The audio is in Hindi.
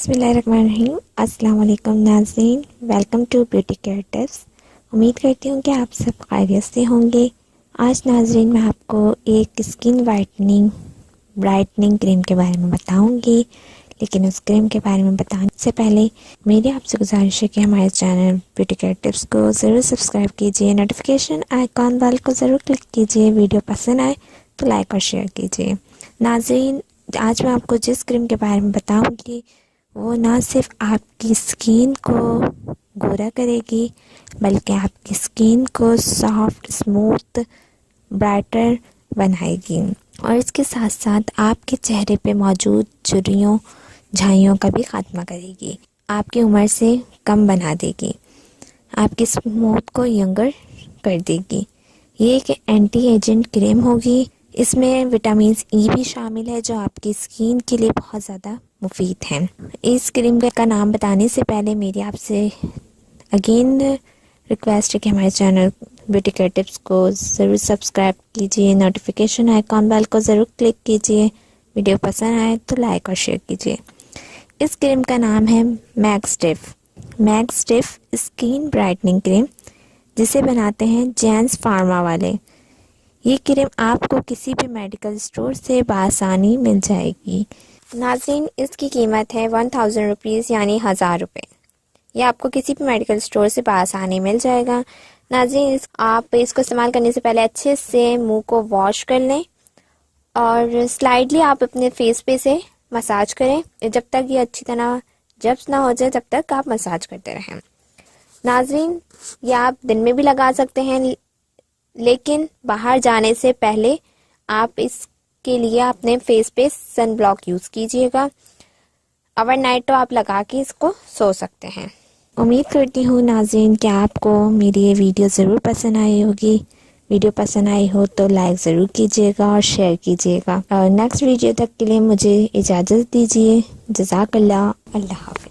बिस्मिल्लाहिर्रहमानिर्रहीम। अस्सलाम वालेकुम नाज़रीन, welcome to beauty care tips. उम्मीद करती हूँ कि आप सब खैरियत से होंगे। आज नाज़रीन मैं आपको एक स्किन वाइटनिंग ब्राइटनिंग क्रीम के बारे में बताऊंगी, लेकिन उस क्रीम के बारे में बताने से पहले मेरी आपसे गुजारिश है कि हमारे चैनल ब्यूटी केयर टिप्स को ज़रूर सब्सक्राइब कीजिए, नोटिफिकेशन आइकॉन वाल को ज़रूर क्लिक कीजिए, वीडियो पसंद आए तो लाइक और शेयर कीजिए। नाज़रीन, आज मैं आपको जिस क्रीम के बारे में बताऊंगी वो ना सिर्फ आपकी स्किन को गोरा करेगी, बल्कि आपकी स्किन को सॉफ्ट, स्मूथ, ब्राइटर बनाएगी और इसके साथ साथ आपके चेहरे पे मौजूद झुर्रियों, झाइयों का भी खात्मा करेगी। आपकी उम्र से कम बना देगी, आपकी स्मूथ को यंगर कर देगी। ये एक एंटी एजेंट क्रीम होगी। इसमें विटामिन ई भी शामिल है जो आपकी स्किन के लिए बहुत ज़्यादा मुफीद है। इस क्रीम का नाम बताने से पहले मेरी आपसे अगेन रिक्वेस्ट है कि हमारे चैनल ब्यूटी केयर टिप्स को ज़रूर सब्सक्राइब कीजिए, नोटिफिकेशन आइकॉन बेल को ज़रूर क्लिक कीजिए, वीडियो पसंद आए तो लाइक और शेयर कीजिए। इस क्रीम का नाम है max stiff skin brightening cream, जिसे बनाते हैं जेंस फार्मा वाले। ये क्रीम आपको किसी भी मेडिकल स्टोर से बआसानी मिल जाएगी। नाज़रीन, इसकी कीमत है 1000 रुपीज़ यानी 1000 रुपये। यह आपको किसी भी मेडिकल स्टोर से बआसानी मिल जाएगा। नाज़रीन, आप इसको इस्तेमाल करने से पहले अच्छे से मुंह को वॉश कर लें और स्लाइडली आप अपने फेस पे से मसाज करें। जब तक ये अच्छी तरह जब्स ना हो जाए तब तक आप मसाज करते रहें। नाज़रीन, ये आप दिन में भी लगा सकते हैं, लेकिन बाहर जाने से पहले आप इसके लिए अपने फेस पे सन ब्लॉक यूज़ कीजिएगा। ओवरनाइट तो आप लगा के इसको सो सकते हैं। उम्मीद करती हूँ नाज़रीन कि आपको मेरी ये वीडियो ज़रूर पसंद आई होगी। वीडियो पसंद आई हो तो लाइक ज़रूर कीजिएगा और शेयर कीजिएगा। और नेक्स्ट वीडियो तक के लिए मुझे इजाज़त दीजिए। जज़ाकल्लाह, अल्लाह हाफ़िज़।